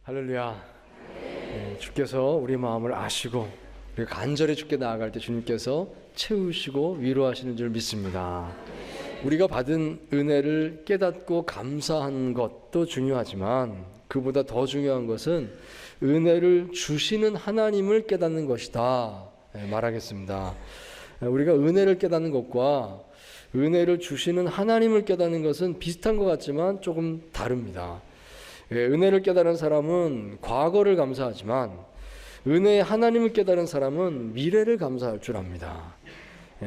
할렐루야. 주께서 우리 마음을 아시고 우리가 간절히 주께 나아갈 때 주님께서 채우시고 위로하시는 줄 믿습니다. 우리가 받은 은혜를 깨닫고 감사하는 것도 중요하지만 그보다 더 중요한 것은 은혜를 주시는 하나님을 깨닫는 것이다 말하겠습니다. 우리가 은혜를 깨닫는 것과 은혜를 주시는 하나님을 깨닫는 것은 비슷한 것 같지만 조금 다릅니다. 은혜를 깨달은 사람은 과거를 감사하지만 은혜의 하나님을 깨달은 사람은 미래를 감사할 줄 압니다.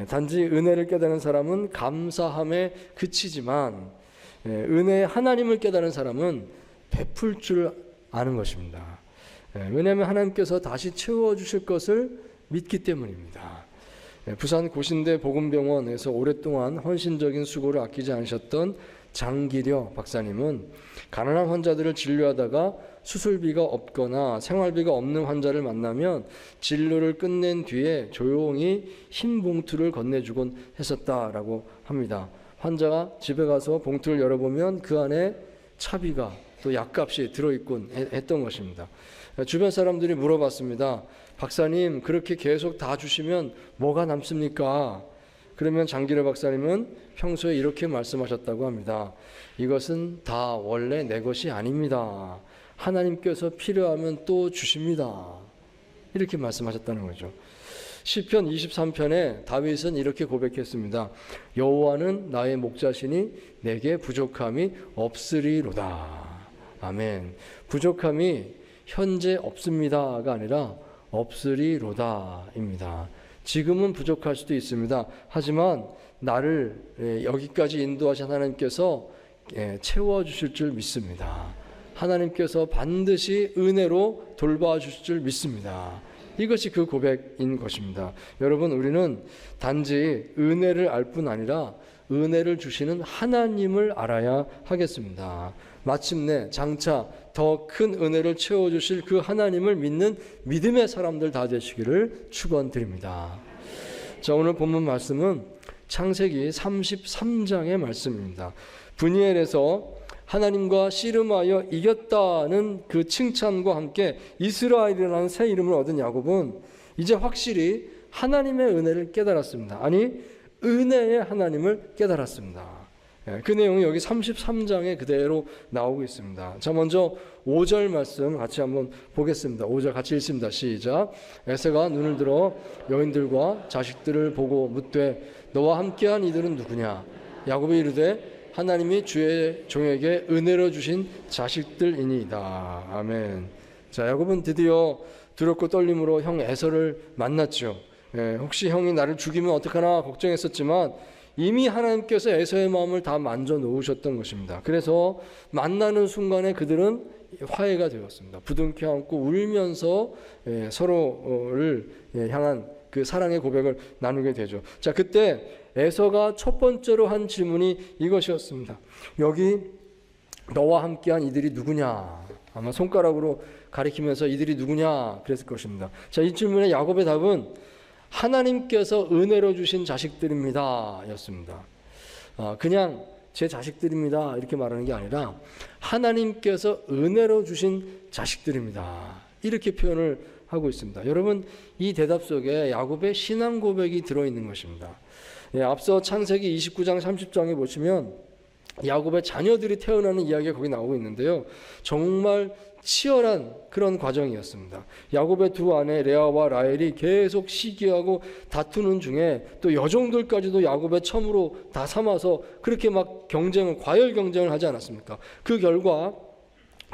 단지 은혜를 깨달은 사람은 감사함에 그치지만 은혜의 하나님을 깨달은 사람은 베풀 줄 아는 것입니다. 왜냐하면 하나님께서 다시 채워주실 것을 믿기 때문입니다. 부산 고신대 복음병원에서 오랫동안 헌신적인 수고를 아끼지 않으셨던 장기려 박사님은 가난한 환자들을 진료하다가 수술비가 없거나 생활비가 없는 환자를 만나면 진료를 끝낸 뒤에 조용히 흰 봉투를 건네주곤 했었다라고 합니다. 환자가 집에 가서 봉투를 열어보면 그 안에 차비가 또 약값이 들어있곤 했던 것입니다. 주변 사람들이 물어봤습니다. 박사님, 그렇게 계속 다 주시면 뭐가 남습니까? 그러면 장기려 박사님은 평소에 이렇게 말씀하셨다고 합니다. 이것은 다 원래 내 것이 아닙니다. 하나님께서 필요하면 또 주십니다. 이렇게 말씀하셨다는 거죠. 시편 23편에 다윗은 이렇게 고백했습니다. 여호와는 나의 목자시니 내게 부족함이 없으리로다. 아멘. 부족함이 현재 없습니다가 아니라 없으리로다입니다. 지금은 부족할 수도 있습니다. 하지만 나를 여기까지 인도하신 하나님께서 채워주실 줄 믿습니다. 하나님께서 반드시 은혜로 돌봐주실 줄 믿습니다. 이것이 그 고백인 것입니다. 여러분, 우리는 단지 은혜를 알 뿐 아니라 은혜를 주시는 하나님을 알아야 하겠습니다. 마침내 장차 더 큰 은혜를 채워주실 그 하나님을 믿는 믿음의 사람들 다 되시기를 축원드립니다. 자, 오늘 본문 말씀은 창세기 33장의 말씀입니다. 브니엘에서 하나님과 씨름하여 이겼다는 그 칭찬과 함께 이스라엘이라는 새 이름을 얻은 야곱은 이제 확실히 하나님의 은혜를 깨달았습니다. 아니, 은혜의 하나님을 깨달았습니다. 그 내용이 여기 33장에 그대로 나오고 있습니다. 자, 먼저 5절 말씀 같이 한번 보겠습니다. 5절 같이 읽습니다. 시작. 에서가 눈을 들어 여인들과 자식들을 보고 묻되 너와 함께한 이들은 누구냐? 야곱이 이르되 하나님이 주의 종에게 은혜로 주신 자식들이니이다. 아멘. 자, 야곱은 드디어 두렵고 떨림으로 형 에서를 만났죠. 혹시 형이 나를 죽이면 어떡하나 걱정했었지만 이미 하나님께서 에서의 마음을 다 만져 놓으셨던 것입니다. 그래서 만나는 순간에 그들은 화해가 되었습니다. 부둥켜 안고 울면서 서로를 향한 그 사랑의 고백을 나누게 되죠. 자, 그때 에서가 첫 번째로 한 질문이 이것이었습니다. 여기 너와 함께한 이들이 누구냐? 아마 손가락으로 가리키면서 이들이 누구냐 그랬을 것입니다. 자, 이 질문의 야곱의 답은 하나님께서 은혜로 주신 자식들입니다 였습니다. 그냥 제 자식들입니다 이렇게 말하는 게 아니라 하나님께서 은혜로 주신 자식들입니다 이렇게 표현을 하고 있습니다. 여러분, 이 대답 속에 야곱의 신앙 고백이 들어있는 것입니다. 앞서 창세기 29장 30장에 보시면 야곱의 자녀들이 태어나는 이야기가 거기 나오고 있는데요, 정말 치열한 그런 과정이었습니다. 야곱의 두 아내 레아와 라헬이 계속 시기하고 다투는 중에 또 여종들까지도 야곱의 첨으로 다 삼아서 그렇게 막 과열 경쟁을 하지 않았습니까? 그 결과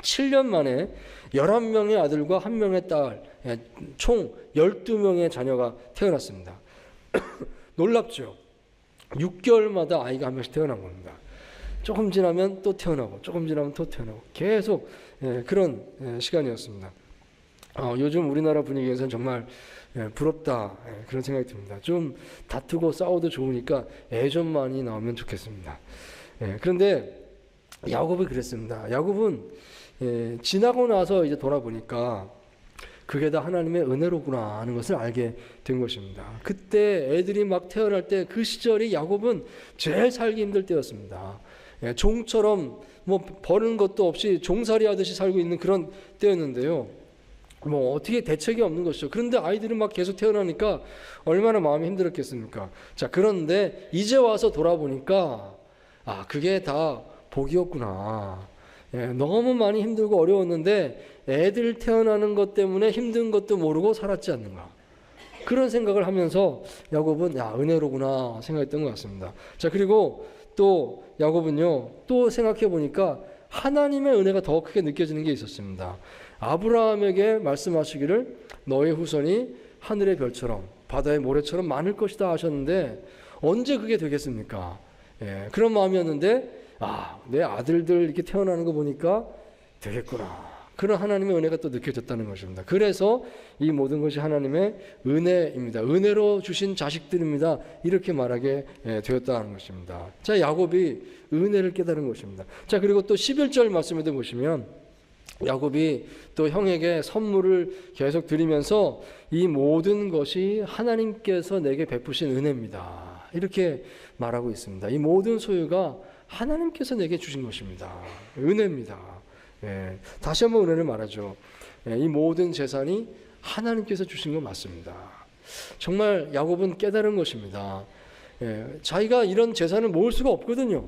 7년 만에 11명의 아들과 1명의 딸, 총 12명의 자녀가 태어났습니다. 놀랍죠? 6개월마다 아이가 한 명씩 태어난 겁니다. 조금 지나면 또 태어나고 조금 지나면 또 태어나고 계속 그런 시간이었습니다. 요즘 우리나라 분위기에서는 정말 부럽다 그런 생각이 듭니다. 좀 다투고 싸워도 좋으니까 애 좀 많이 나오면 좋겠습니다. 그런데 야곱이 그랬습니다. 야곱은 지나고 나서 이제 돌아보니까 그게 다 하나님의 은혜로구나 하는 것을 알게 된 것입니다. 그때 애들이 막 태어날 때 그 시절이 야곱은 제일 살기 힘들 때였습니다. 종처럼 뭐 버는 것도 없이 종살이 하듯이 살고 있는 그런 때였는데요. 뭐 어떻게 대책이 없는 것이죠. 그런데 아이들은 막 계속 태어나니까 얼마나 마음이 힘들었겠습니까? 자, 그런데 이제 와서 돌아보니까 그게 다 복이었구나. 너무 많이 힘들고 어려웠는데 애들 태어나는 것 때문에 힘든 것도 모르고 살았지 않는가. 그런 생각을 하면서 야곱은 은혜로구나 생각했던 것 같습니다. 자, 그리고 또 야곱은요, 또 생각해 보니까 하나님의 은혜가 더 크게 느껴지는 게 있었습니다. 아브라함에게 말씀하시기를 너의 후손이 하늘의 별처럼 바다의 모래처럼 많을 것이다 하셨는데 언제 그게 되겠습니까? 그런 마음이었는데 내 아들들 이렇게 태어나는 거 보니까 되겠구나. 그런 하나님의 은혜가 또 느껴졌다는 것입니다. 그래서 이 모든 것이 하나님의 은혜입니다. 은혜로 주신 자식들입니다. 이렇게 말하게 되었다는 것입니다. 자, 야곱이 은혜를 깨달은 것입니다. 자, 그리고 또 11절 말씀에도 보시면 야곱이 또 형에게 선물을 계속 드리면서 이 모든 것이 하나님께서 내게 베푸신 은혜입니다. 이렇게 말하고 있습니다. 이 모든 소유가 하나님께서 내게 주신 것입니다. 은혜입니다. 다시 한번 은혜를 말하죠. 이 모든 재산이 하나님께서 주신 건 맞습니다. 정말 야곱은 깨달은 것입니다. 자기가 이런 재산을 모을 수가 없거든요.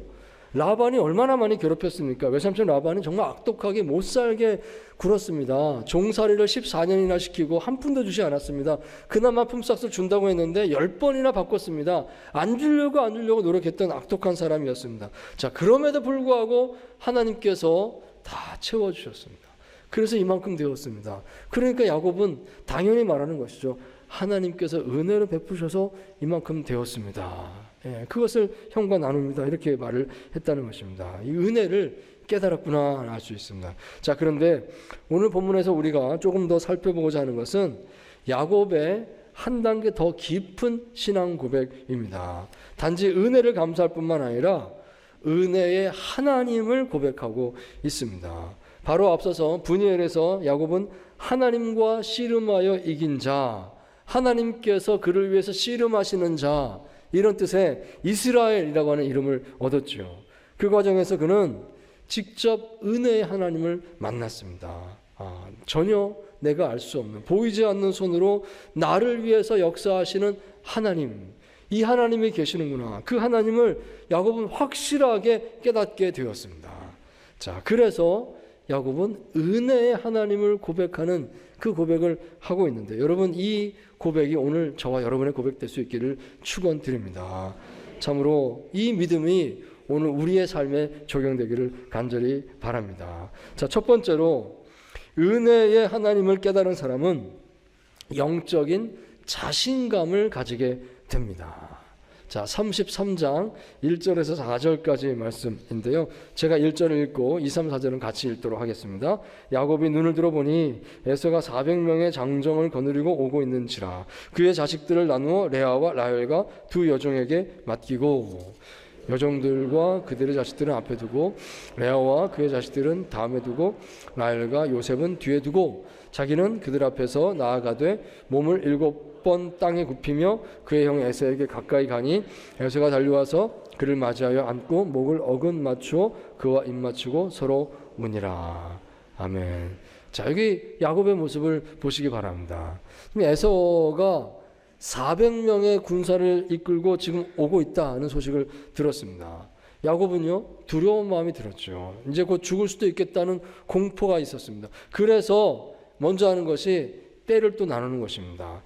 라반이 얼마나 많이 괴롭혔습니까? 외삼촌 라반이 정말 악독하게 못 살게 굴었습니다. 종살이를 14년이나 시키고 한 푼도 주지 않았습니다. 그나마 품삯을 준다고 했는데 10번이나 바꿨습니다. 안 주려고 노력했던 악독한 사람이었습니다. 자, 그럼에도 불구하고 하나님께서 다 채워주셨습니다. 그래서 이만큼 되었습니다. 그러니까 야곱은 당연히 말하는 것이죠. 하나님께서 은혜를 베푸셔서 이만큼 되었습니다. 그것을 형과 나눕니다. 이렇게 말을 했다는 것입니다. 이 은혜를 깨달았구나 알 수 있습니다. 자, 그런데 오늘 본문에서 우리가 조금 더 살펴보고자 하는 것은 야곱의 한 단계 더 깊은 신앙 고백입니다. 단지 은혜를 감사할 뿐만 아니라 은혜의 하나님을 고백하고 있습니다. 바로 앞서서 브니엘에서 야곱은 하나님과 씨름하여 이긴 자, 하나님께서 그를 위해서 씨름하시는 자, 이런 뜻의 이스라엘이라고 하는 이름을 얻었죠. 그 과정에서 그는 직접 은혜의 하나님을 만났습니다. 전혀 내가 알 수 없는, 보이지 않는 손으로 나를 위해서 역사하시는 하나님, 이 하나님이 계시는구나. 그 하나님을 야곱은 확실하게 깨닫게 되었습니다. 자, 그래서 야곱은 은혜의 하나님을 고백하는 그 고백을 하고 있는데, 여러분 이 고백이 오늘 저와 여러분의 고백될 수 있기를 축원드립니다. 참으로 이 믿음이 오늘 우리의 삶에 적용되기를 간절히 바랍니다. 자, 첫 번째로 은혜의 하나님을 깨달은 사람은 영적인 자신감을 가지게 됩니다. 자, 33장 1절에서 4절까지 말씀인데요. 제가 1절을 읽고 2, 3, 4절은 같이 읽도록 하겠습니다. 야곱이 눈을 들어보니 에서가 400명의 장정을 거느리고 오고 있는지라. 그의 자식들을 나누어 레아와 라헬과 두 여종에게 맡기고 여종들과 그들의 자식들은 앞에 두고 레아와 그의 자식들은 다음에 두고 라헬과 요셉은 뒤에 두고 자기는 그들 앞에서 나아가되 몸을 7번 땅에 굽히며 그의 형 에서에게 가까이 가니 에서가 달려와서 그를 맞이하여 안고 목을 어긋 맞추어 그와 입 맞추고 서로 우니라. 아멘. 자, 여기 야곱의 모습을 보시기 바랍니다. 에서가 400명의 군사를 이끌고 지금 오고 있다는 소식을 들었습니다. 야곱은요, 두려운 마음이 들었죠. 이제 곧 죽을 수도 있겠다는 공포가 있었습니다. 그래서 먼저 하는 것이 때를 또 나누는 것입니다.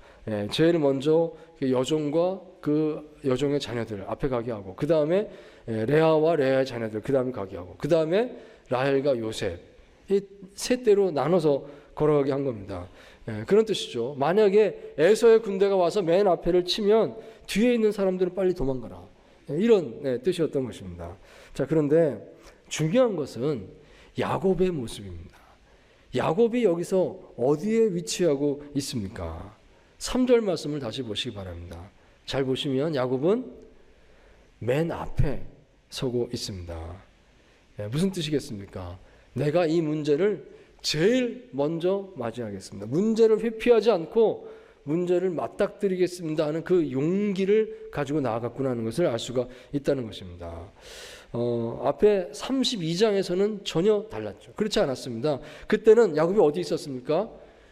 제일 먼저 여종과 그 여종의 자녀들 앞에 가게 하고, 그 다음에 레아와 레아의 자녀들 그 다음에 가게 하고, 그 다음에 라헬과 요셉, 이 세 때로 나눠서 걸어가게 한 겁니다. 그런 뜻이죠. 만약에 에서의 군대가 와서 맨 앞에를 치면 뒤에 있는 사람들은 빨리 도망가라, 이런 뜻이었던 것입니다. 자, 그런데 중요한 것은 야곱의 모습입니다. 야곱이 여기서 어디에 위치하고 있습니까? 3절 말씀을 다시 보시기 바랍니다. 잘 보시면 야곱은 맨 앞에 서고 있습니다. 무슨 뜻이겠습니까? 내가 이 문제를 제일 먼저 맞이하겠습니다. 문제를 회피하지 않고 문제를 맞닥뜨리겠습니다 하는 그 용기를 가지고 나아갔구나 하는 것을 알 수가 있다는 것입니다. 앞에 32장에서는 전혀 달랐죠. 그렇지 않았습니다. 그때는 야곱이 어디 있었습니까?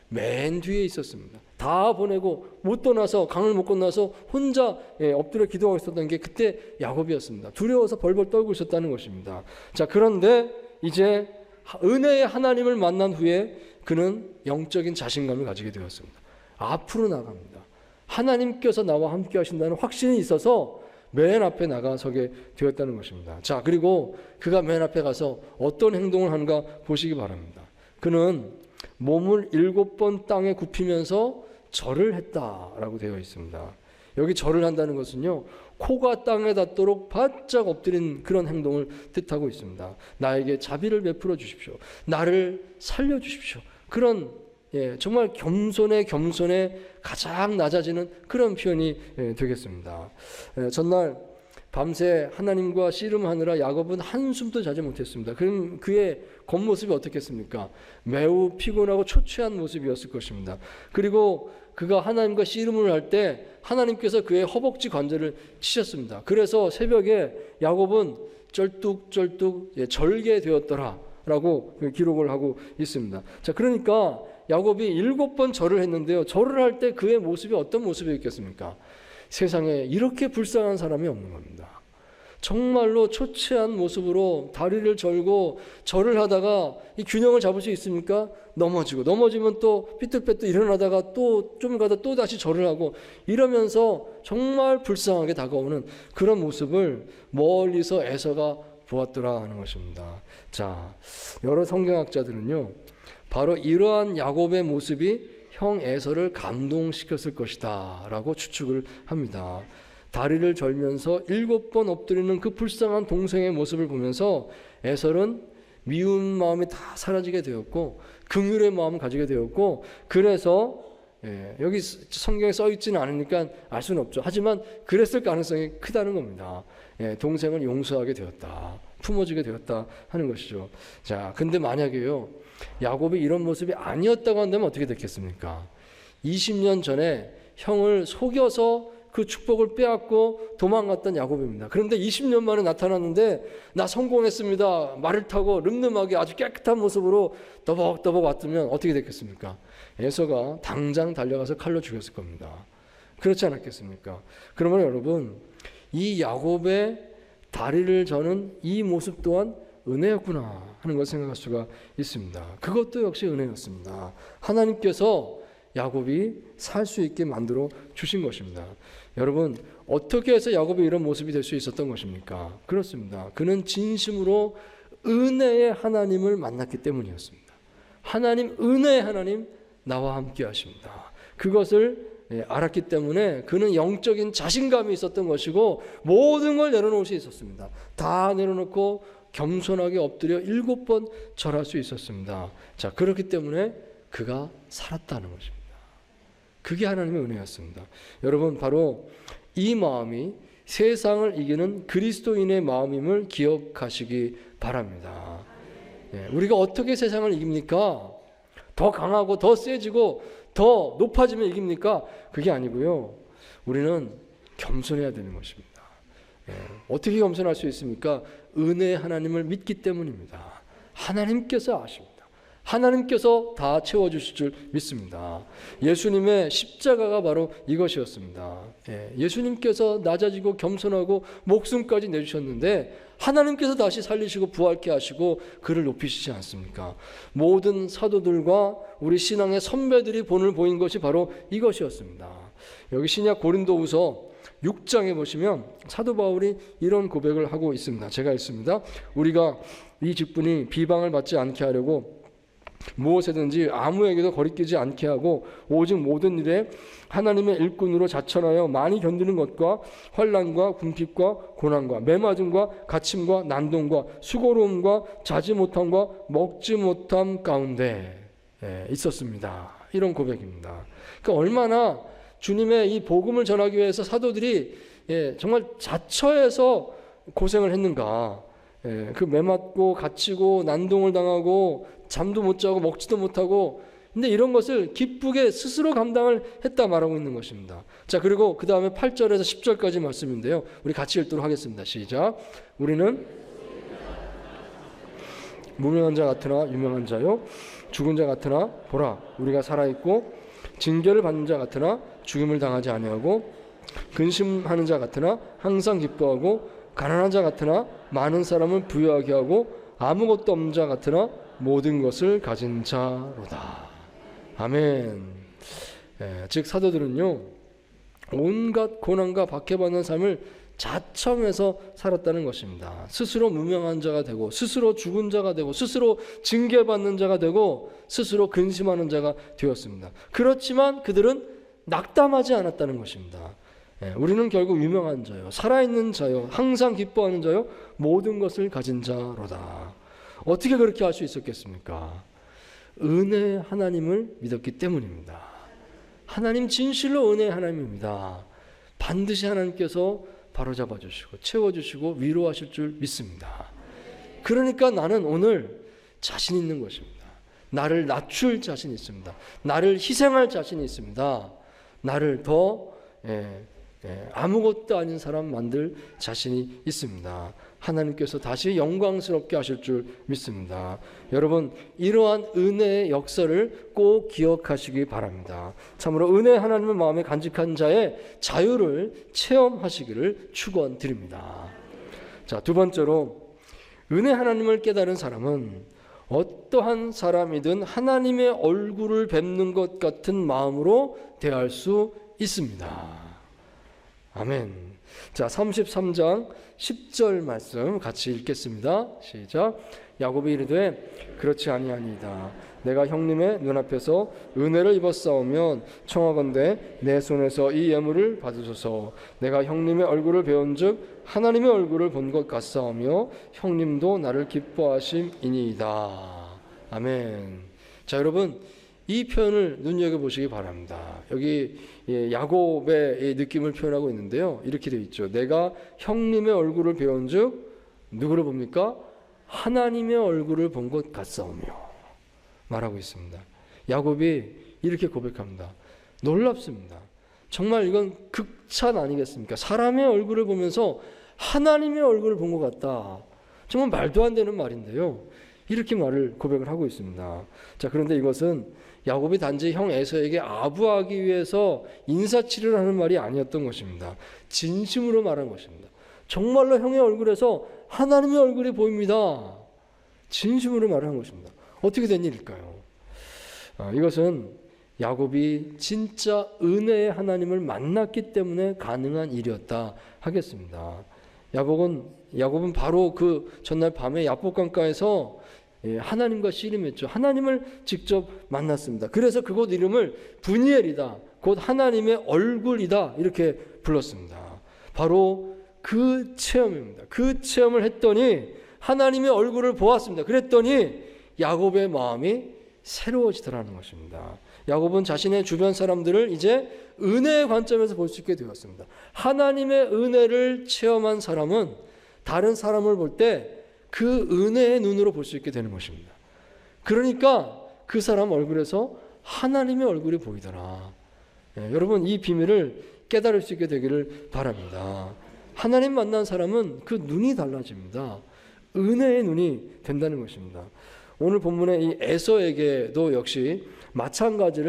맨 뒤에 있었습니다. 다 보내고 못 떠나서, 강을 못 건너서 혼자 엎드려 기도하고 있었던 게 그때 야곱이었습니다. 두려워서 벌벌 떨고 있었다는 것입니다. 자, 그런데 이제 은혜의 하나님을 만난 후에 그는 영적인 자신감을 가지게 되었습니다. 앞으로 나갑니다. 하나님께서 나와 함께 하신다는 확신이 있어서 맨 앞에 나가서게 되었다는 것입니다. 자, 그리고 그가 맨 앞에 가서 어떤 행동을 하는가 보시기 바랍니다. 그는 몸을 7번 땅에 굽히면서 절을 했다라고 되어 있습니다. 여기 절을 한다는 것은요, 코가 땅에 닿도록 바짝 엎드린 그런 행동을 뜻하고 있습니다. 나에게 자비를 베풀어 주십시오. 나를 살려 주십시오. 그런 정말 겸손에 가장 낮아지는 그런 표현이 되겠습니다. 전날 밤새 하나님과 씨름하느라 야곱은 한숨도 자지 못했습니다. 그럼 그의 겉모습이 어떻겠습니까? 매우 피곤하고 초췌한 모습이었을 것입니다. 그리고 그가 하나님과 씨름을 할 때 하나님께서 그의 허벅지 관절을 치셨습니다. 그래서 새벽에 야곱은 쩔뚝쩔뚝 절개되었더라 라고 기록을 하고 있습니다. 자, 그러니까 야곱이 7번 절을 했는데요, 절을 할 때 그의 모습이 어떤 모습이었겠습니까? 세상에 이렇게 불쌍한 사람이 없는 겁니다. 정말로 초췌한 모습으로 다리를 절고 절을 하다가 이 균형을 잡을 수 있습니까? 넘어지면 또 삐뚤빼뚤 일어나다가 또 좀 가다 또 다시 절을 하고 이러면서 정말 불쌍하게 다가오는 그런 모습을 멀리서 에서가 보았더라 하는 것입니다. 자, 여러 성경학자들은요, 바로 이러한 야곱의 모습이 형 에서를 감동시켰을 것이다 라고 추측을 합니다. 다리를 절면서 7번 엎드리는 그 불쌍한 동생의 모습을 보면서 에서는 미운 마음이 다 사라지게 되었고 긍휼의 마음을 가지게 되었고, 그래서 여기 성경에 써 있지는 않으니까 알 수는 없죠. 하지만 그랬을 가능성이 크다는 겁니다. 동생을 용서하게 되었다, 품어주게 되었다 하는 것이죠. 자, 근데 만약에요, 야곱이 이런 모습이 아니었다고 한다면 어떻게 됐겠습니까? 20년 전에 형을 속여서 그 축복을 빼앗고 도망갔던 야곱입니다. 그런데 20년 만에 나타났는데 나 성공했습니다, 말을 타고 늠름하게 아주 깨끗한 모습으로 떠벅떠벅 왔으면 어떻게 됐겠습니까? 에서가 당장 달려가서 칼로 죽였을 겁니다. 그렇지 않았겠습니까? 그러면 여러분, 이 야곱의 다리를 저는 이 모습 또한 은혜였구나 하는 걸 생각할 수가 있습니다. 그것도 역시 은혜였습니다. 하나님께서 야곱이 살 수 있게 만들어 주신 것입니다. 여러분, 어떻게 해서 야곱이 이런 모습이 될 수 있었던 것입니까? 그렇습니다. 그는 진심으로 은혜의 하나님을 만났기 때문이었습니다. 하나님, 은혜의 하나님, 나와 함께 하십니다. 그것을 알았기 때문에 그는 영적인 자신감이 있었던 것이고 모든 걸 내려놓을 수 있었습니다. 다 내려놓고 겸손하게 엎드려 7번 절할 수 있었습니다. 자, 그렇기 때문에 그가 살았다는 것입니다. 그게 하나님의 은혜였습니다. 여러분, 바로 이 마음이 세상을 이기는 그리스도인의 마음임을 기억하시기 바랍니다. 우리가 어떻게 세상을 이깁니까? 더 강하고 더 세지고 더 높아지면 이깁니까? 그게 아니고요, 우리는 겸손해야 되는 것입니다. 어떻게 겸손할 수 있습니까? 은혜의 하나님을 믿기 때문입니다. 하나님께서 아십니다. 하나님께서 다 채워주실 줄 믿습니다. 예수님의 십자가가 바로 이것이었습니다. 예수님께서 낮아지고 겸손하고 목숨까지 내주셨는데 하나님께서 다시 살리시고 부활케 하시고 그를 높이시지 않습니까? 모든 사도들과 우리 신앙의 선배들이 본을 보인 것이 바로 이것이었습니다. 여기 신약 고린도후서 6장에 보시면 사도 바울이 이런 고백을 하고 있습니다. 제가 읽습니다. 우리가 이 직분이 비방을 받지 않게 하려고 무엇에든지 아무에게도 거리끼지 않게 하고 오직 모든 일에 하나님의 일꾼으로 자천하여 많이 견디는 것과 환난과 궁핍과 고난과 매맞음과 갇힘과 난동과 수고로움과 자지 못함과 먹지 못함 가운데 있었습니다. 이런 고백입니다. 그러니까 얼마나 주님의 이 복음을 전하기 위해서 사도들이 정말 자처해서 고생을 했는가. 그 매맞고 갇히고 난동을 당하고 잠도 못 자고 먹지도 못하고, 근데 이런 것을 기쁘게 스스로 감당을 했다 말하고 있는 것입니다. 자, 그리고 그 다음에 8절에서 10절까지 말씀인데요, 우리 같이 읽도록 하겠습니다. 시작. 우리는 무명한 자 같으나 유명한 자요, 죽은 자 같으나 보라 우리가 살아있고, 징계를 받는 자 같으나 죽임을 당하지 아니하고, 근심하는 자 같으나 항상 기뻐하고, 가난한 자 같으나 많은 사람을 부유하게 하고, 아무것도 없는 자 같으나 모든 것을 가진 자로다. 아멘. 즉 사도들은요, 온갖 고난과 박해받는 삶을 자청해서 살았다는 것입니다. 스스로 무명한 자가 되고, 스스로 죽은 자가 되고, 스스로 징계받는 자가 되고, 스스로 근심하는 자가 되었습니다. 그렇지만 그들은 낙담하지 않았다는 것입니다. 우리는 결국 유명한 자요, 살아있는 자요, 항상 기뻐하는 자요, 모든 것을 가진 자로다. 어떻게 그렇게 할 수 있었겠습니까? 은혜의 하나님을 믿었기 때문입니다. 하나님 진실로 은혜의 하나님입니다. 반드시 하나님께서 바로잡아 주시고 채워주시고 위로하실 줄 믿습니다. 그러니까 나는 오늘 자신 있는 것입니다. 나를 낮출 자신이 있습니다. 나를 희생할 자신이 있습니다. 나를 더 아무것도 아닌 사람 만들 자신이 있습니다. 하나님께서 다시 영광스럽게 하실 줄 믿습니다. 여러분, 이러한 은혜의 역사를 꼭 기억하시기 바랍니다. 참으로 은혜 하나님의 마음에 간직한 자의 자유를 체험하시기를 축원드립니다. 자, 두 번째로, 은혜 하나님을 깨달은 사람은 어떠한 사람이든 하나님의 얼굴을 뵙는 것 같은 마음으로 대할 수 있습니다. 아멘. 자, 33장 10절 말씀 같이 읽겠습니다. 시작. 야곱이 이르되 그렇지 아니하니이다. 내가 형님의 눈앞에서 은혜를 입었사오면 청하건대 내 손에서 이 예물을 받으소서. 내가 형님의 얼굴을 배운즉 하나님의 얼굴을 본 것 같사오며 형님도 나를 기뻐하심이니이다. 아멘. 자, 여러분, 이 표현을 눈여겨보시기 바랍니다. 여기 야곱의 느낌을 표현하고 있는데요, 이렇게 되어 있죠. 내가 형님의 얼굴을 배운 즉 누구를 봅니까? 하나님의 얼굴을 본 것 같사오며 말하고 있습니다. 야곱이 이렇게 고백합니다. 놀랍습니다. 정말 이건 극찬 아니겠습니까? 사람의 얼굴을 보면서 하나님의 얼굴을 본 것 같다. 정말 말도 안 되는 말인데요, 이렇게 고백을 하고 있습니다. 자, 그런데 이것은 야곱이 단지 형 에서에게 아부하기 위해서 인사치레를 하는 말이 아니었던 것입니다. 진심으로 말한 것입니다. 정말로 형의 얼굴에서 하나님의 얼굴이 보입니다. 진심으로 말한 것입니다. 어떻게 된 일일까요? 이것은 야곱이 진짜 은혜의 하나님을 만났기 때문에 가능한 일이었다 하겠습니다. 야곱은 바로 그 전날 밤에 야복강가에서 하나님과 씨름했죠. 하나님을 직접 만났습니다. 그래서 그곳 이름을 브니엘이다, 곧 하나님의 얼굴이다, 이렇게 불렀습니다. 바로 그 체험입니다. 그 체험을 했더니 하나님의 얼굴을 보았습니다. 그랬더니 야곱의 마음이 새로워지더라는 것입니다. 야곱은 자신의 주변 사람들을 이제 은혜의 관점에서 볼 수 있게 되었습니다. 하나님의 은혜를 체험한 사람은 다른 사람을 볼 때 그 은혜의 눈으로 볼 수 있게 되는 것입니다. 그러니까 그 사람 얼굴에서 하나님의 얼굴이 보이더라. 여러분, 이 비밀을 깨달을 수 있게 되기를 바랍니다. 하나님 만난 사람은 그 눈이 달라집니다. 은혜의 눈이 된다는 것입니다. 오늘 본문의 이 에서에게도 역시 마찬가지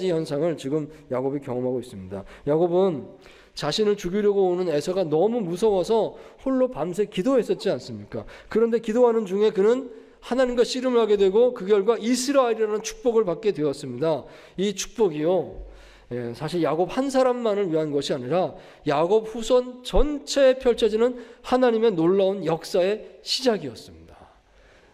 현상을 지금 야곱이 경험하고 있습니다. 야곱은 자신을 죽이려고 오는 에서가 너무 무서워서 홀로 밤새 기도했었지 않습니까? 그런데 기도하는 중에 그는 하나님과 씨름을 하게 되고 그 결과 이스라엘이라는 축복을 받게 되었습니다. 이 축복이요, 사실 야곱 한 사람만을 위한 것이 아니라 야곱 후손 전체에 펼쳐지는 하나님의 놀라운 역사의 시작이었습니다.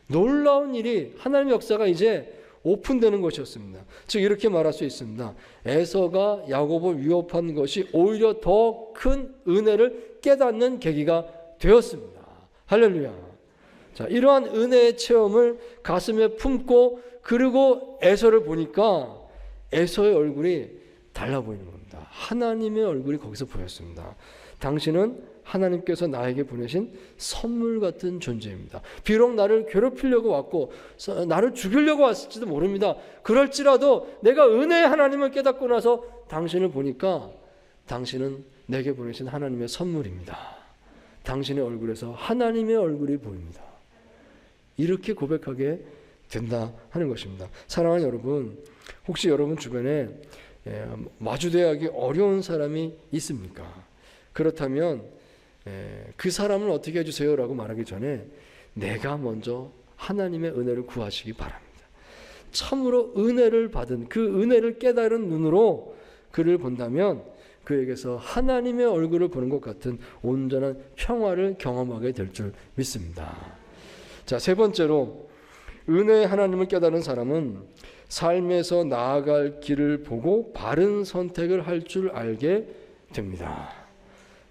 놀라운 일이, 하나님의 역사가 이제 오픈되는 것이었습니다. 즉 이렇게 말할 수 있습니다. 에서가 야곱을 위협한 것이 오히려 더 큰 은혜를 깨닫는 계기가 되었습니다. 할렐루야. 자, 이러한 은혜의 체험을 가슴에 품고 그리고 에서를 보니까 에서의 얼굴이 달라 보이는 겁니다. 하나님의 얼굴이 거기서 보였습니다. 당신은 하나님께서 나에게 보내신 선물 같은 존재입니다. 비록 나를 괴롭히려고 왔고 나를 죽이려고 왔을지도 모릅니다. 그럴지라도 내가 은혜의 하나님을 깨닫고 나서 당신을 보니까 당신은 내게 보내신 하나님의 선물입니다. 당신의 얼굴에서 하나님의 얼굴이 보입니다. 이렇게 고백하게 된다 하는 것입니다. 사랑하는 여러분, 혹시 여러분 주변에 마주대하기 어려운 사람이 있습니까? 그렇다면 그 사람을 어떻게 해주세요? 라고 말하기 전에 내가 먼저 하나님의 은혜를 구하시기 바랍니다. 참으로 은혜를 받은 그 은혜를 깨달은 눈으로 그를 본다면 그에게서 하나님의 얼굴을 보는 것 같은 온전한 평화를 경험하게 될 줄 믿습니다. 자, 세 번째로 은혜의 하나님을 깨달은 사람은 삶에서 나아갈 길을 보고 바른 선택을 할 줄 알게 됩니다.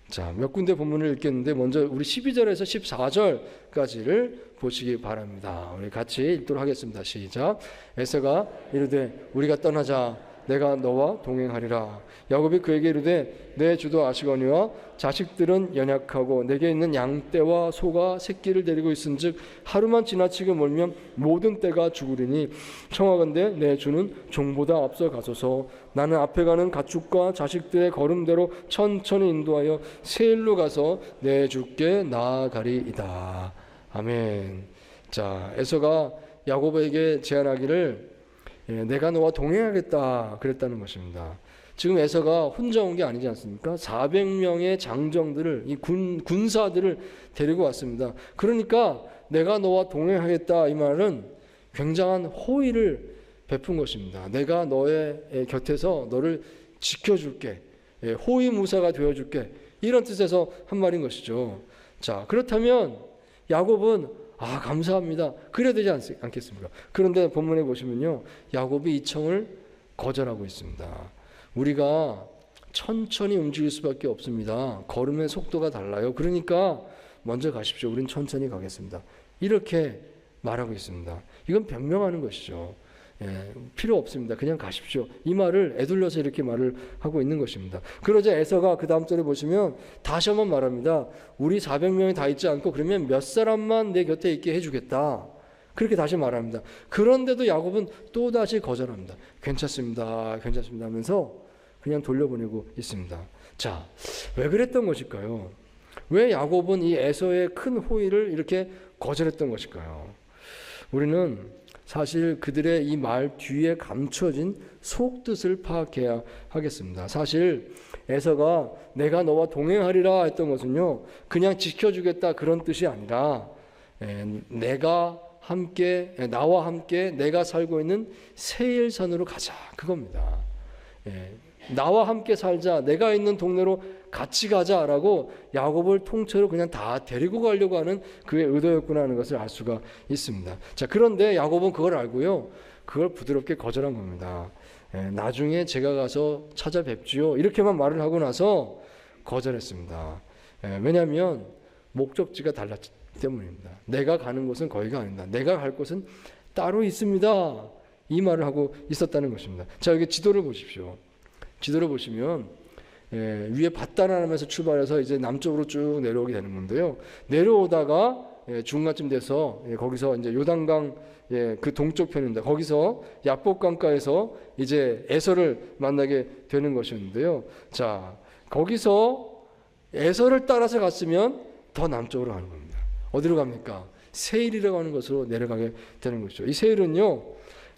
자, 몇 군데 본문을 읽겠는데 먼저 우리 12절에서 14절까지를 보시기 바랍니다. 우리 같이 읽도록 하겠습니다. 시작. 에서가 이르되 우리가 떠나자. 내가 너와 동행하리라. 야곱이 그에게 이르되 내 주도 아시거니와 자식들은 연약하고 내게 있는 양떼와 소가 새끼를 데리고 있은즉 하루만 지나치게 멀면 모든 떼가 죽으리니 청하건대 내 주는 종보다 앞서 가소서. 나는 앞에 가는 가축과 자식들의 걸음대로 천천히 인도하여 세일로 가서 내 주께 나아가리이다. 아멘. 자, 에서가 야곱에게 제안하기를 내가 너와 동행하겠다 그랬다는 것입니다. 지금 에서가 혼자 온 게 아니지 않습니까? 400명의 장정들을, 이 군사들을 데리고 왔습니다. 그러니까 내가 너와 동행하겠다 이 말은 굉장한 호의를 베푼 것입니다. 내가 너의 곁에서 너를 지켜줄게, 호위무사가 되어줄게, 이런 뜻에서 한 말인 것이죠. 자, 그렇다면 야곱은 감사합니다. 그래야 되지 않겠습니까? 그런데 본문에 보시면요, 야곱이 이 청을 거절하고 있습니다. 우리가 천천히 움직일 수밖에 없습니다. 걸음의 속도가 달라요. 그러니까 먼저 가십시오. 우린 천천히 가겠습니다. 이렇게 말하고 있습니다. 이건 변명하는 것이죠. 필요 없습니다. 그냥 가십시오. 이 말을 에둘러서 이렇게 말을 하고 있는 것입니다. 그러자 에서가 그 다음 절에 보시면 다시 한번 말합니다. 우리 400명이 다 있지 않고 그러면 몇 사람만 내 곁에 있게 해주겠다. 그렇게 다시 말합니다. 그런데도 야곱은 또다시 거절합니다. 괜찮습니다. 괜찮습니다 하면서 그냥 돌려보내고 있습니다. 자, 왜 그랬던 것일까요? 왜 야곱은 이 에서의 큰 호의를 이렇게 거절했던 것일까요? 우리는 사실 그들의 이 말 뒤에 감춰진 속뜻을 파악해야 하겠습니다. 사실 에서가 내가 너와 동행하리라 했던 것은요, 그냥 지켜주겠다 그런 뜻이 아니라 나와 함께 내가 살고 있는 세일산으로 가자 그겁니다. 나와 함께 살자, 내가 있는 동네로 같이 가자라고 야곱을 통째로 그냥 다 데리고 가려고 하는 그의 의도였구나 하는 것을 알 수가 있습니다. 자, 그런데 야곱은 그걸 알고요, 그걸 부드럽게 거절한 겁니다. 나중에 제가 가서 찾아뵙지요 이렇게만 말을 하고 나서 거절했습니다. 왜냐하면 목적지가 달랐기 때문입니다. 내가 가는 곳은 거기가 아닙니다. 내가 갈 곳은 따로 있습니다. 이 말을 하고 있었다는 것입니다. 자, 여기 지도를 보십시오. 지도를 보시면 위에 밧다람에서 출발해서 이제 남쪽으로 쭉 내려오게 되는 건데요. 내려오다가 중간쯤 돼서 거기서 이제 요단강 그 동쪽 편입니다. 거기서 야복 강가에서 이제 에서를 만나게 되는 것이었는데요. 자, 거기서 에서를 따라서 갔으면 더 남쪽으로 가는 겁니다. 어디로 갑니까? 세일이라고 하는 곳으로 내려가게 되는 것이죠. 이 세일은요,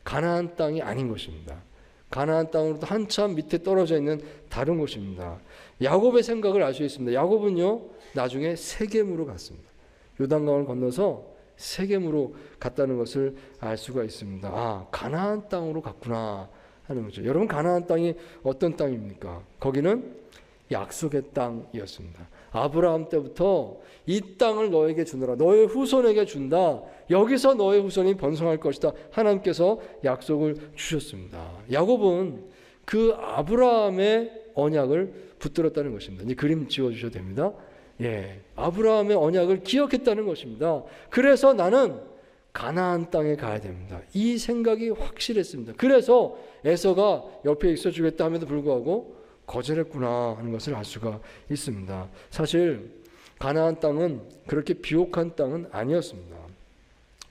가나안 땅이 아닌 것입니다. 가나안 땅으로도 한참 밑에 떨어져 있는 다른 곳입니다. 야곱의 생각을 알 수 있습니다. 야곱은요, 나중에 세겜으로 갔습니다. 요단강을 건너서 세겜으로 갔다는 것을 알 수가 있습니다. 가나안 땅으로 갔구나 하는 거죠. 여러분, 가나안 땅이 어떤 땅입니까? 거기는 약속의 땅이었습니다. 아브라함 때부터 이 땅을 너에게 주노라, 너의 후손에게 준다, 여기서 너의 후손이 번성할 것이다, 하나님께서 약속을 주셨습니다. 야곱은 그 아브라함의 언약을 붙들었다는 것입니다. 이제 그림 지워주셔도 됩니다. 아브라함의 언약을 기억했다는 것입니다. 그래서 나는 가나안 땅에 가야 됩니다. 이 생각이 확실했습니다. 그래서 에서가 옆에 있어주겠다 함에도 불구하고 거절했구나 하는 것을 알 수가 있습니다. 사실 가나안 땅은 그렇게 비옥한 땅은 아니었습니다.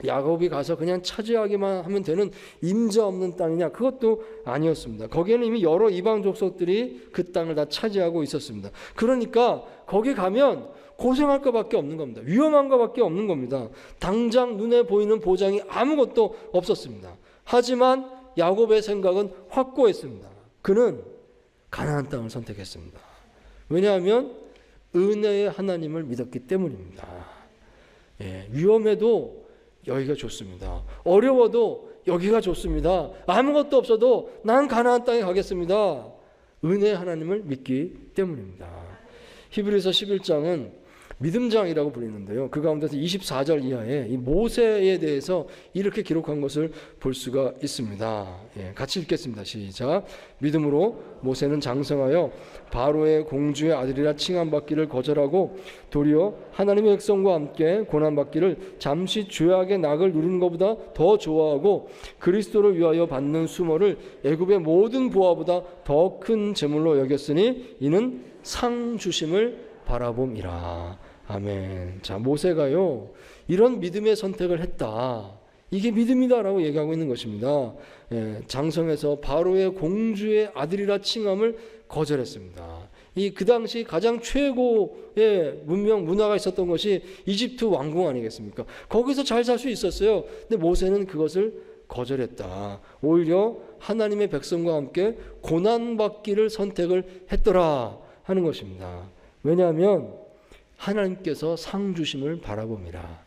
야곱이 가서 그냥 차지하기만 하면 되는 임자 없는 땅이냐? 그것도 아니었습니다. 거기에는 이미 여러 이방 족속들이 그 땅을 다 차지하고 있었습니다. 그러니까 거기 가면 고생할 것밖에 없는 겁니다. 위험한 것밖에 없는 겁니다. 당장 눈에 보이는 보장이 아무것도 없었습니다. 하지만 야곱의 생각은 확고했습니다. 그는 가나안 땅을 선택했습니다. 왜냐하면 은혜의 하나님을 믿었기 때문입니다. 위험해도 여기가 좋습니다. 어려워도 여기가 좋습니다. 아무것도 없어도 난 가나안 땅에 가겠습니다. 은혜의 하나님을 믿기 때문입니다. 히브리서 11장은 믿음장이라고 불리는데요. 그 가운데서 24절 이하에 이 모세에 대해서 이렇게 기록한 것을 볼 수가 있습니다. 같이 읽겠습니다. 시작. 믿음으로 모세는 장성하여 바로의 공주의 아들이라 칭함받기를 거절하고 도리어 하나님의 백성과 함께 고난받기를 잠시 죄악의 낙을 누리는 것보다 더 좋아하고 그리스도를 위하여 받는 수모를 애굽의 모든 보화보다 더 큰 재물로 여겼으니 이는 상 주심을 바라봄이라. 아멘. 자, 모세가요 이런 믿음의 선택을 했다. 이게 믿음이다라고 얘기하고 있는 것입니다. 장성에서 바로의 공주의 아들이라 칭함을 거절했습니다. 그 당시 가장 최고의 문명 문화가 있었던 것이 이집트 왕궁 아니겠습니까? 거기서 잘 살 수 있었어요. 근데 모세는 그것을 거절했다. 오히려 하나님의 백성과 함께 고난받기를 선택을 했더라 하는 것입니다. 왜냐하면 하나님께서 상 주심을 바라봅니다.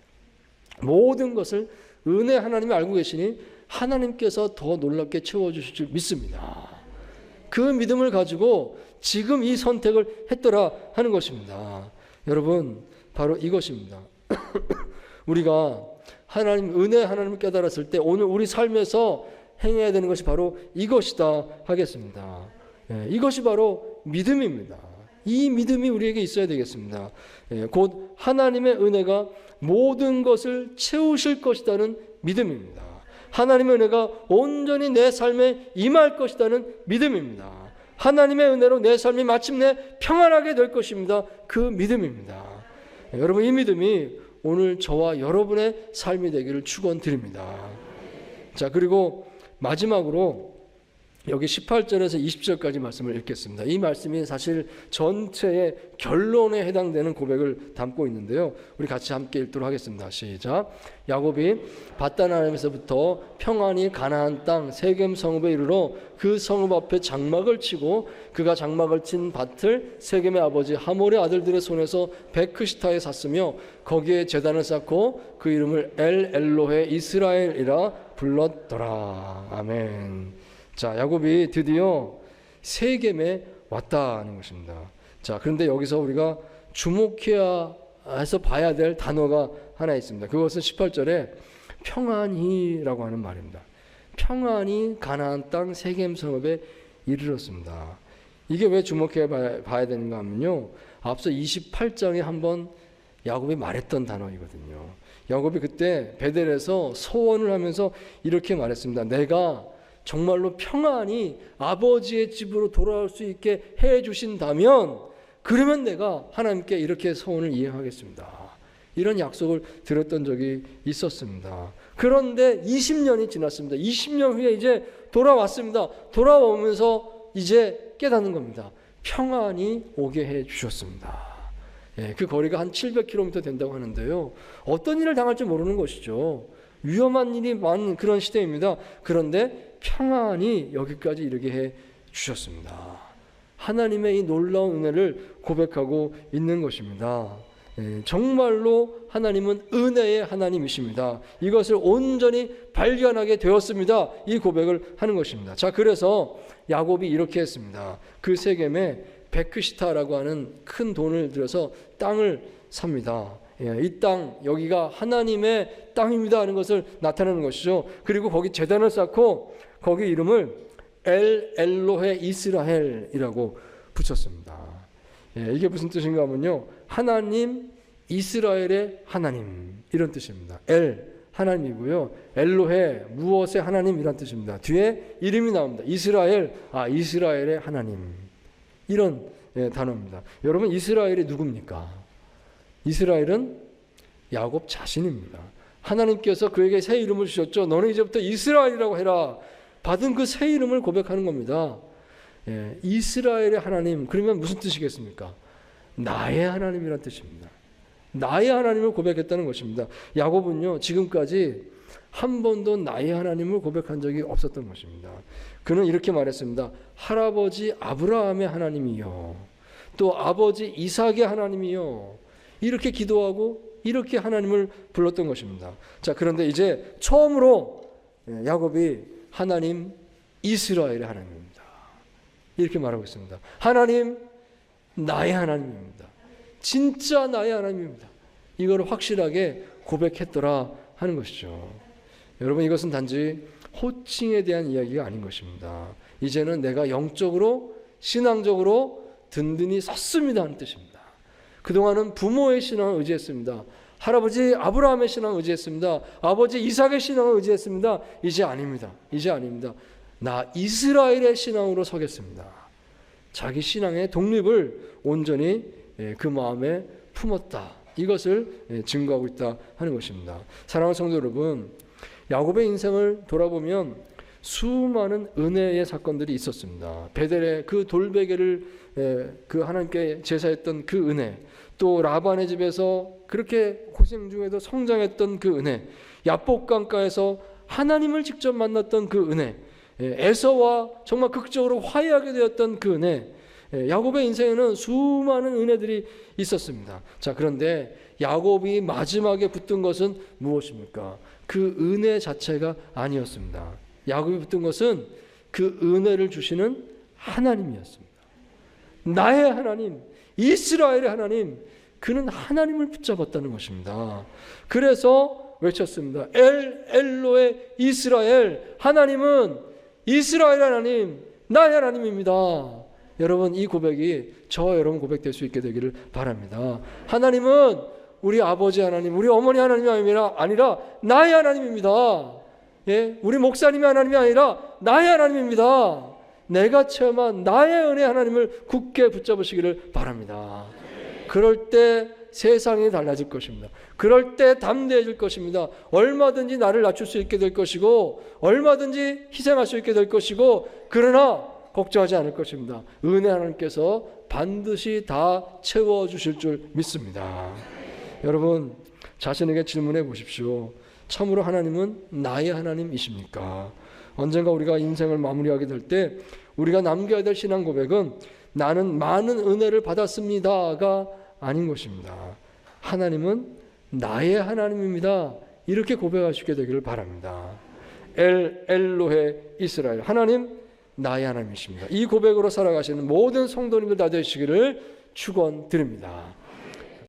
모든 것을 은혜 하나님이 알고 계시니 하나님께서 더 놀랍게 채워주실 줄 믿습니다. 그 믿음을 가지고 지금 이 선택을 했더라 하는 것입니다. 여러분, 바로 이것입니다. 우리가 은혜 하나님을 깨달았을 때 오늘 우리 삶에서 행해야 되는 것이 바로 이것이다 하겠습니다. 이것이 바로 믿음입니다. 이 믿음이 우리에게 있어야 되겠습니다. 곧 하나님의 은혜가 모든 것을 채우실 것이라는 믿음입니다. 하나님의 은혜가 온전히 내 삶에 임할 것이라는 믿음입니다. 하나님의 은혜로 내 삶이 마침내 평안하게 될 것입니다. 그 믿음입니다. 여러분, 이 믿음이 오늘 저와 여러분의 삶이 되기를 축원드립니다. 자, 그리고 마지막으로 여기 18절에서 20절까지 말씀을 읽겠습니다. 이 말씀이 사실 전체의 결론에 해당되는 고백을 담고 있는데요. 우리 같이 함께 읽도록 하겠습니다. 시작. 야곱이 밧단아람에서부터 평안히 가나안 땅 세겜 성읍에 이르러 그 성읍 앞에 장막을 치고 그가 장막을 친 밭을 세겜의 아버지 하몰의 아들들의 손에서 베크시타에 샀으며 거기에 제단을 쌓고 그 이름을 엘로헤 이스라엘이라 불렀더라. 아멘. 자, 야곱이 드디어 세겜에 왔다는 것입니다. 자, 그런데 여기서 우리가 주목해야 해서 봐야 될 단어가 하나 있습니다. 그것은 18절에 평안히라고 하는 말입니다. 평안히 가나안 땅 세겜 성읍에 이르렀습니다. 이게 왜 주목해 봐야 되는가 하면요, 앞서 28장에 한번 야곱이 말했던 단어이거든요. 야곱이 그때 베델에서 소원을 하면서 이렇게 말했습니다. 내가 정말로 평안히 아버지의 집으로 돌아올 수 있게 해 주신다면 그러면 내가 하나님께 이렇게 소원을 이행하겠습니다. 이런 약속을 드렸던 적이 있었습니다. 그런데 20년이 지났습니다. 20년 후에 이제 돌아왔습니다. 돌아오면서 이제 깨닫는 겁니다. 평안히 오게 해 주셨습니다. 그 거리가 한 700km 된다고 하는데요. 어떤 일을 당할지 모르는 것이죠. 위험한 일이 많은 그런 시대입니다. 그런데 평안히 여기까지 이르게 해 주셨습니다. 하나님의 이 놀라운 은혜를 고백하고 있는 것입니다. 정말로 하나님은 은혜의 하나님이십니다. 이것을 온전히 발견하게 되었습니다. 이 고백을 하는 것입니다. 자, 그래서 야곱이 이렇게 했습니다. 그 세겜에 베크시타라고 하는 큰 돈을 들여서 땅을 삽니다. 이 땅, 여기가 하나님의 땅입니다 하는 것을 나타내는 것이죠. 그리고 거기 제단을 쌓고 거기 이름을 엘로헤 이스라엘이라고 붙였습니다. 이게 무슨 뜻인가 하면요, 하나님 이스라엘의 하나님 이런 뜻입니다. 하나님이고요, 엘로헤 무엇의 하나님이란 뜻입니다. 뒤에 이름이 나옵니다. 이스라엘, 이스라엘의 하나님, 이런 단어입니다. 여러분, 이스라엘이 누굽니까? 이스라엘은 야곱 자신입니다. 하나님께서 그에게 새 이름을 주셨죠. 너는 이제부터 이스라엘이라고 해라. 받은 그 새 이름을 고백하는 겁니다. 이스라엘의 하나님, 그러면 무슨 뜻이겠습니까? 나의 하나님이란 뜻입니다. 나의 하나님을 고백했다는 것입니다. 야곱은요, 지금까지 한 번도 나의 하나님을 고백한 적이 없었던 것입니다. 그는 이렇게 말했습니다. 할아버지 아브라함의 하나님이요, 또 아버지 이삭의 하나님이요, 이렇게 기도하고 이렇게 하나님을 불렀던 것입니다. 자, 그런데 이제 처음으로 야곱이 하나님 이스라엘의 하나님입니다, 이렇게 말하고 있습니다. 하나님, 나의 하나님입니다. 진짜 나의 하나님입니다. 이걸 확실하게 고백했더라 하는 것이죠. 여러분, 이것은 단지 호칭에 대한 이야기가 아닌 것입니다. 이제는 내가 영적으로, 신앙적으로 든든히 섰습니다 하는 뜻입니다. 그동안은 부모의 신앙을 의지했습니다. 할아버지 아브라함의 신앙을 의지했습니다. 아버지 이삭의 신앙을 의지했습니다. 이제 아닙니다. 이제 아닙니다. 나 이스라엘의 신앙으로 서겠습니다. 자기 신앙의 독립을 온전히 그 마음에 품었다, 이것을 증거하고 있다 하는 것입니다. 사랑하는 성도 여러분, 야곱의 인생을 돌아보면 수많은 은혜의 사건들이 있었습니다. 베델의 그 돌베개를 그 하나님께 제사했던 그 은혜, 또 라반의 집에서 그렇게 고생 중에도 성장했던 그 은혜, 야복강가에서 하나님을 직접 만났던 그 은혜, 에서와 정말 극적으로 화해하게 되었던 그 은혜, 야곱의 인생에는 수많은 은혜들이 있었습니다. 자, 그런데 야곱이 마지막에 붙든 것은 무엇입니까? 그 은혜 자체가 아니었습니다. 야곱이 붙든 것은 그 은혜를 주시는 하나님이었습니다. 나의 하나님, 이스라엘의 하나님, 그는 하나님을 붙잡았다는 것입니다. 그래서 외쳤습니다. 엘로의 이스라엘, 하나님은 이스라엘 하나님, 나의 하나님입니다. 여러분, 이 고백이 저와 여러분 고백될 수 있게 되기를 바랍니다. 하나님은 우리 아버지 하나님, 우리 어머니 하나님이 아니라 나의 하나님입니다. 예? 우리 목사님의 하나님이 아니라 나의 하나님입니다. 내가 체험한 나의 은혜 하나님을 굳게 붙잡으시기를 바랍니다. 그럴 때 세상이 달라질 것입니다. 그럴 때 담대해질 것입니다. 얼마든지 나를 낮출 수 있게 될 것이고, 얼마든지 희생할 수 있게 될 것이고, 그러나 걱정하지 않을 것입니다. 은혜 하나님께서 반드시 다 채워주실 줄 믿습니다. 여러분, 자신에게 질문해 보십시오. 참으로 하나님은 나의 하나님이십니까? 언젠가 우리가 인생을 마무리하게 될 때 우리가 남겨야 될 신앙 고백은 나는 많은 은혜를 받았습니다가 아닌 것입니다. 하나님은 나의 하나님입니다, 이렇게 고백하시게 되기를 바랍니다. 엘로헤 이스라엘, 하나님 나의 하나님이십니다. 이 고백으로 살아가시는 모든 성도님들 다 되시기를 축원드립니다.